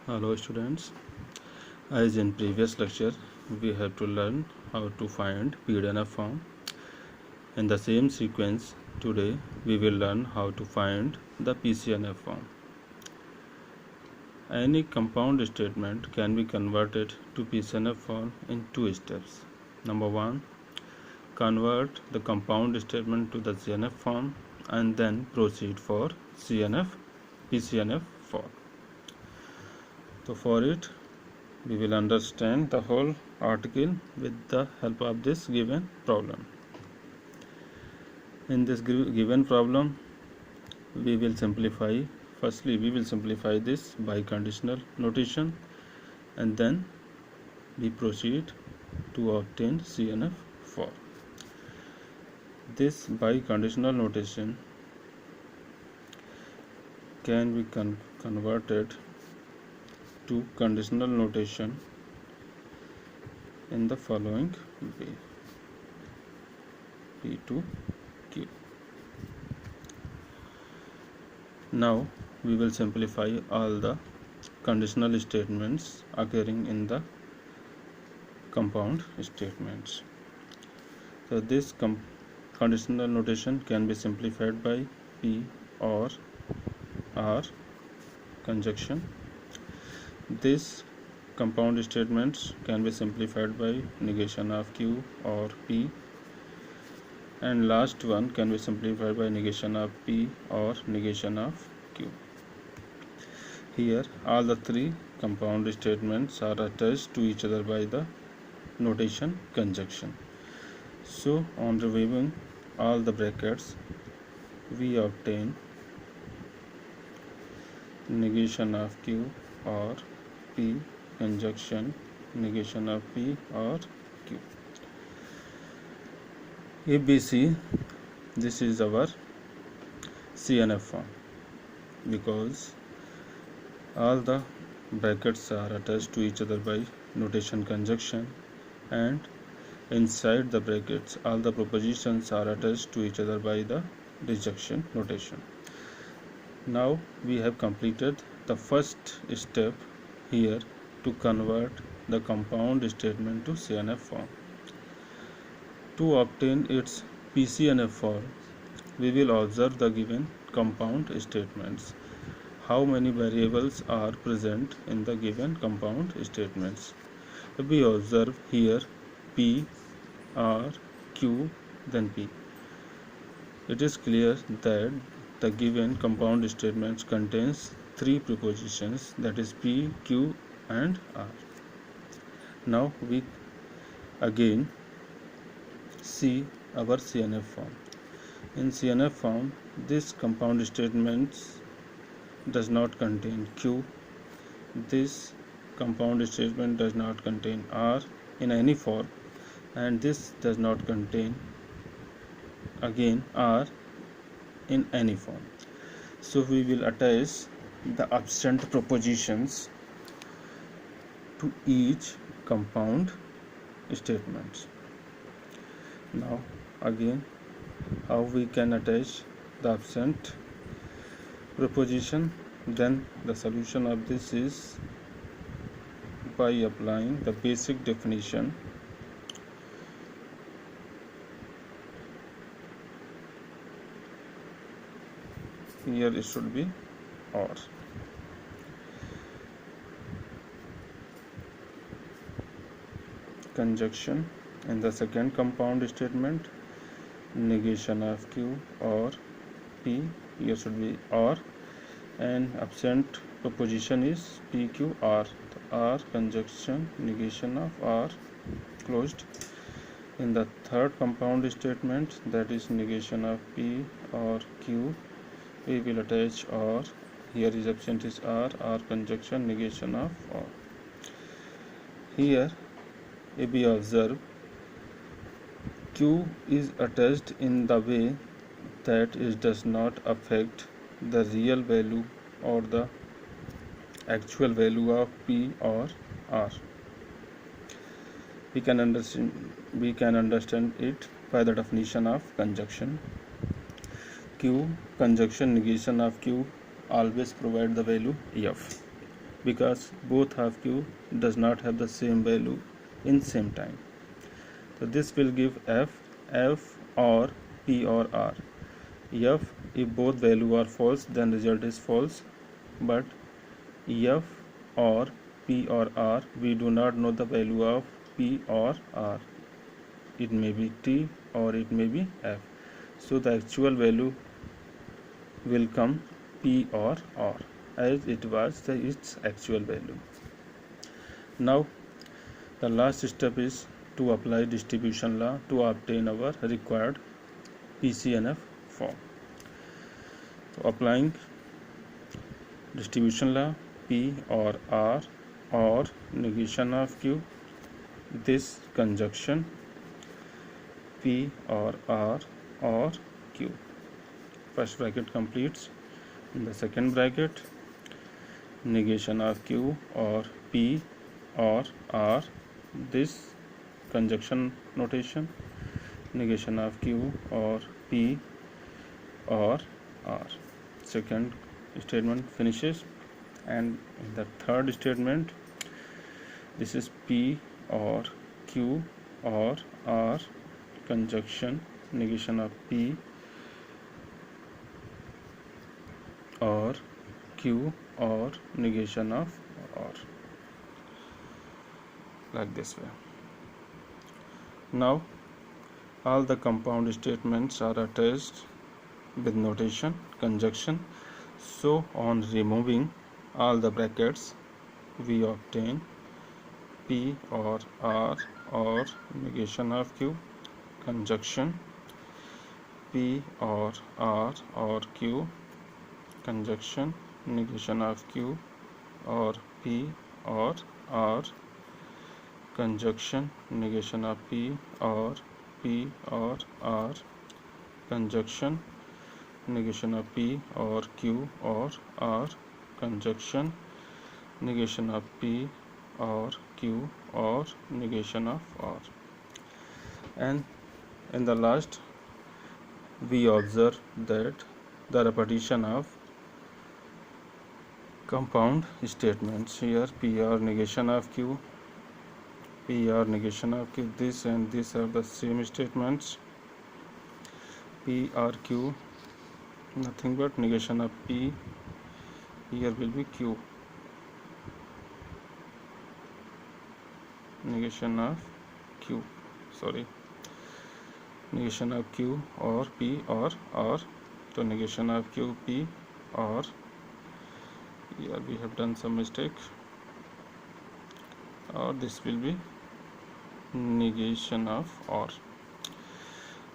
Hello students, as in previous lecture we have to learn how to find PDNF form. In the same sequence today we will learn how to find the PCNF form. Any compound statement can be converted to PCNF form in two steps. Number 1, convert the compound statement to the CNF form and then proceed for PCNF form. So for it we will understand the whole article with the help of this given problem. In this given problem we will simplify. Firstly we will simplify this by conditional notation and then we proceed to obtain CNF form. This by conditional notation can be converted to conditional notation in the following way: P to Q. Now we will simplify all the conditional statements occurring in the compound statements. So this conditional notation can be simplified by P or R conjunction. This compound statements can be simplified by negation of Q or P, and last one can be simplified by negation of P or negation of Q. Here all the three compound statements are attached to each other by the notation conjunction. So on removing all the brackets we obtain negation of Q or P conjunction negation of P or Q. If we see, this is our CNF form because all the brackets are attached to each other by notation conjunction, and inside the brackets all the propositions are attached to each other by the disjunction notation. Now we have completed the first step here to convert the compound statement to CNF form. To obtain its PCNF form, we will observe the given compound statements. How many variables are present in the given compound statements? We observe here P, R, Q, then P. It is clear that the given compound statements contains three prepositions, that is P, Q and R. Now we again see our CNF form. In CNF form, this compound statements does not contain Q. This compound statement does not contain R in any form, and this does not contain again R in any form. So we will attach the absent propositions to each compound statements. Now again, how we can attach the absent proposition? Then the solution of this is by applying the basic definition. Here it should be OR. Conjunction in the second compound statement, negation of Q or P, here should be OR, and absent proposition is PQR. R conjunction negation of R closed. In the third compound statement, that is negation of P or Q, we will attach OR. Here is absent is R conjunction negation of OR. Here if we observe, Q is attached in the way that it does not affect the real value or the actual value of P or R. We can understand it by the definition of conjunction. Q conjunction negation of Q always provide the value F. because both half q does not have the same value in same time. So this will give f or p or r. F, if both value are false, then result is false, but f or p or r, we do not know the value of p or r. It may be t or it may be f. So the actual value will come p or r as it was its actual value. Now the last step is to apply distribution law to obtain our required PCNF form. So applying distribution law, P or R or negation of Q, this conjunction P or R or Q. First bracket completes. In the second bracket, negation of Q or P or R, this conjunction notation, negation of Q or P or R. Second statement finishes, and in the third statement, this is P or Q or R conjunction, negation of P or Q or negation of R, like this way. Now all the compound statements are attached with notation conjunction, so on removing all the brackets we obtain P or R or negation of Q conjunction P or R or Q conjunction negation of Q or P or R conjunction negation of P or R conjunction negation of P or Q or R conjunction negation of P or Q or negation of R. And in the last we observe that the repetition of compound statements. Here P or negation of Q, P or negation of Q, this and this are the same statements. P or Q, nothing but negation of P, here will be Q, negation of Q, negation of Q or P or R. So negation of Q, P or, here we have done some mistake, or this will be negation of R,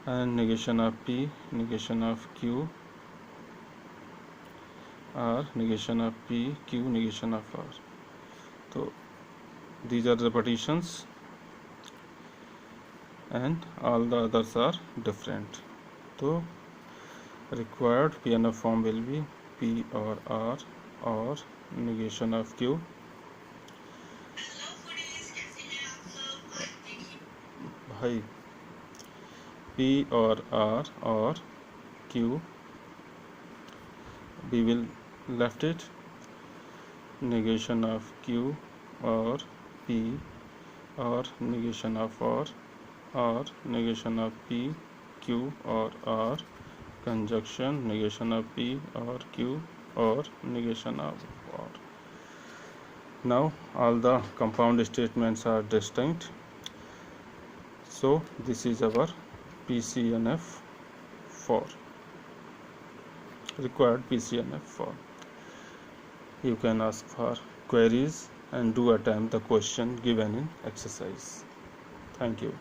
and negation of P, negation of Q, R, negation of P, Q, negation of R. So these are the repetitions and all the others are different. So required PNF form will be P or R or negation of Q, P or R or Q, we will left it, negation of Q or P or negation of R or negation of P, Q or R conjunction negation of P or Q or negation of R. Now all the compound statements are distinct. So this is our PCNF for required PCNF form. You can ask for queries and do attempt the question given in exercise. Thank you.